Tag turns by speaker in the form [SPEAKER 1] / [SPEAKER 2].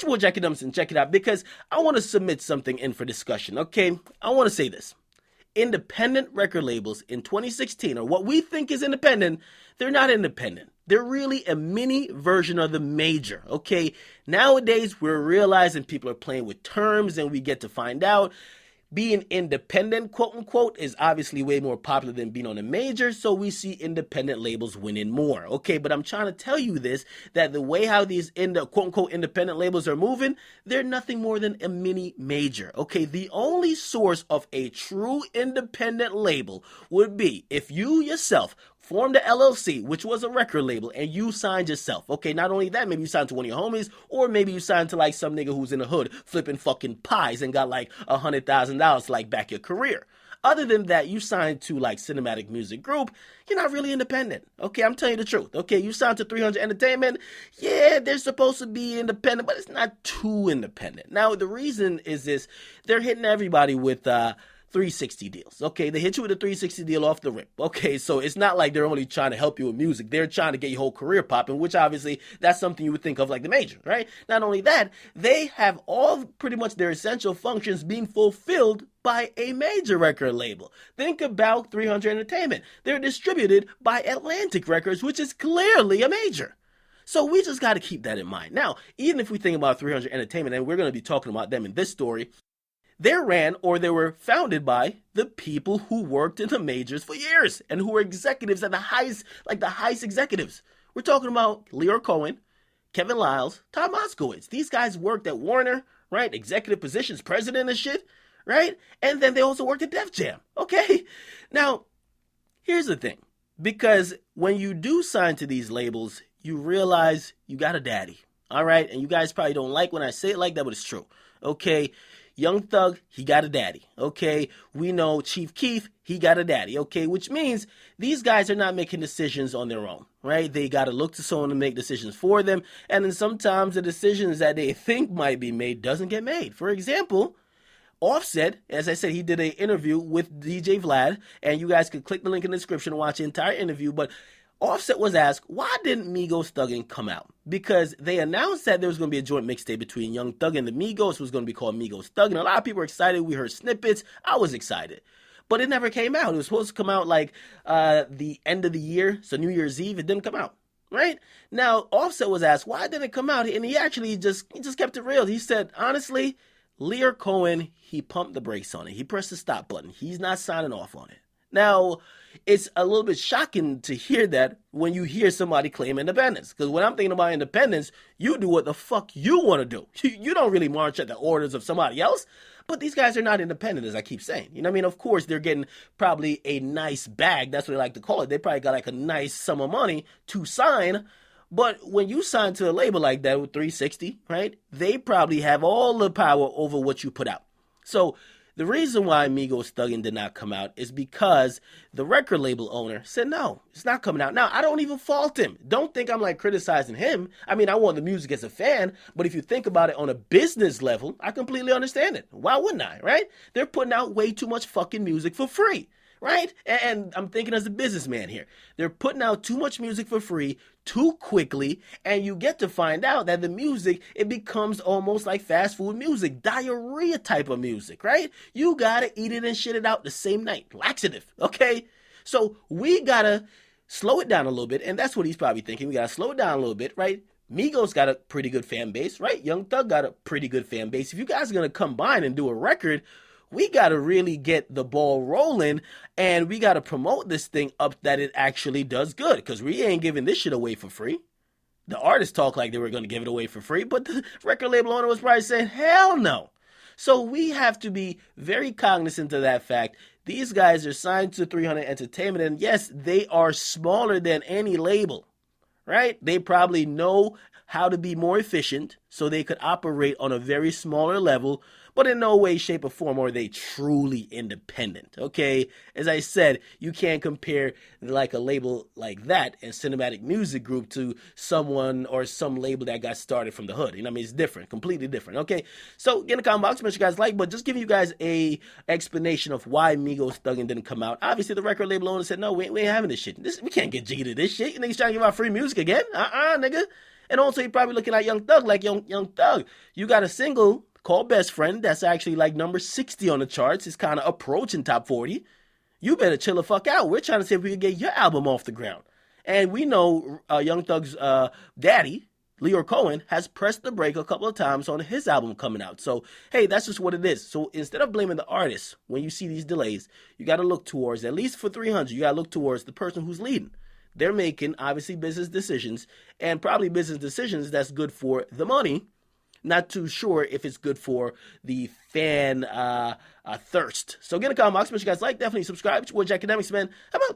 [SPEAKER 1] your boy Akademiks and check it out because I want to submit something in for discussion, okay? I want to say this. Independent record labels in 2016, or what we think is independent, they're not independent. They're really a mini version of the major, okay? Nowadays, we're realizing people are playing with terms and we get to find out being independent, quote unquote, is obviously way more popular than being on a major, so we see independent labels winning more. Okay, but I'm trying to tell you this, that the way how these quote unquote independent labels are moving, they're nothing more than a mini major. Okay, the only source of a true independent label would be if you yourself formed a LLC, which was a record label, and you signed yourself. Okay, not only that, maybe you signed to one of your homies, or maybe you signed to like some nigga who's in the hood flipping fucking pies and got like $100,000 to like back your career. Other than that, you signed to like Cinematic Music Group, you're not really independent. Okay, I'm telling you the truth. Okay, you signed to 300 Entertainment, yeah, they're supposed to be independent, but it's not too independent. Now, the reason is this, they're hitting everybody with 360 deals. Okay, they hit you with a 360 deal off the rip. Okay, so it's not like they're only trying to help you with music. They're trying to get your whole career popping, which obviously that's something you would think of like the major, right? Not only that, they have all pretty much their essential functions being fulfilled by a major record label. Think about 300 Entertainment. They're distributed by Atlantic Records, which is clearly a major. So we just got to keep that in mind. Now, even if we think about 300 Entertainment, and we're going to be talking about them in this story, they're ran, or they were founded by, the people who worked in the majors for years and who were executives at the highest executives. We're talking about Lyor Cohen, Kevin Liles, Tom Moskowitz. These guys worked at Warner, right? Executive positions, president and shit, right? And then they also worked at Def Jam, okay? Now, here's the thing. Because when you do sign to these labels, you realize you got a daddy, all right? And you guys probably don't like when I say it like that, but it's true, okay? Young Thug, he got a daddy, okay? We know Chief Keef, he got a daddy, okay? Which means these guys are not making decisions on their own, right? They got to look to someone to make decisions for them, and then sometimes the decisions that they think might be made doesn't get made. For example, Offset, as I said, he did an interview with DJ Vlad, and you guys could click the link in the description and watch the entire interview, but Offset was asked, why didn't MigosThuggin come out? Because they announced that there was going to be a joint mixtape between Young Thug and the Migos. It was going to be called MigosThuggin. A lot of people were excited. We heard snippets. I was excited. But it never came out. It was supposed to come out like the end of the year, so New Year's Eve. It didn't come out, right? Now, Offset was asked, why didn't it come out? And he actually just kept it real. He said, honestly, Lyor Cohen, he pumped the brakes on it. He pressed the stop button. He's not signing off on it. Now, it's a little bit shocking to hear that when you hear somebody claim independence. Because when I'm thinking about independence, you do what the fuck you want to do. You don't really march at the orders of somebody else. But these guys are not independent, as I keep saying. You know what I mean? Of course, they're getting probably a nice bag. That's what they like to call it. They probably got like a nice sum of money to sign. But when you sign to a label like that with 360, right, they probably have all the power over what you put out. So the reason why MigosThuggin did not come out is because the record label owner said, no, it's not coming out. Now, I don't even fault him. Don't think I'm like criticizing him. I mean, I want the music as a fan, but if you think about it on a business level, I completely understand it. Why wouldn't I, right? They're putting out way too much fucking music for free, right? And I'm thinking as a businessman here. They're putting out too much music for free too quickly, and you get to find out that the music, it becomes almost like fast food music, diarrhea type of music, right? You gotta eat it and shit it out the same night. Laxative, okay? So we gotta slow it down a little bit, and that's what he's probably thinking. We gotta slow it down a little bit, right? Migos got a pretty good fan base, right? Young Thug got a pretty good fan base. If you guys are gonna combine and do a record, we got to really get the ball rolling, and we got to promote this thing up that it actually does good, because we ain't giving this shit away for free. The artists talk like they were going to give it away for free, but the record label owner was probably saying, hell no. So we have to be very cognizant of that fact. These guys are signed to 300 Entertainment, and yes, they are smaller than any label, right? They probably know how to be more efficient so they could operate on a very smaller level, but in no way, shape, or form are they truly independent, okay? As I said, you can't compare like a label like that and Cinematic Music Group to someone or some label that got started from the hood. You know what I mean? It's different, completely different, okay? So get in the comment box, make sure you guys like, but just giving you guys a explanation of why MigosThuggin didn't come out. Obviously, the record label owner said, no, we ain't having this shit. We can't get jiggy to this shit. You niggas trying to give out free music again? Nigga. And also, you're probably looking at Young Thug, like Young Thug. You got a single called Best Friend that's actually like number 60 on the charts. It's kind of approaching top 40. You better chill the fuck out. We're trying to see if we can get your album off the ground. And we know Young Thug's daddy, Lyor Cohen, has pressed the brake a couple of times on his album coming out. So, hey, that's just what it is. So instead of blaming the artist when you see these delays, you got to look towards, at least for 300, you got to look towards the person who's leading. They're making, obviously, business decisions, and probably business decisions that's good for the money. Not too sure if it's good for the fan thirst. So get a comment box. Make sure you guys like, definitely subscribe. It's your boy Akademiks, man. How about?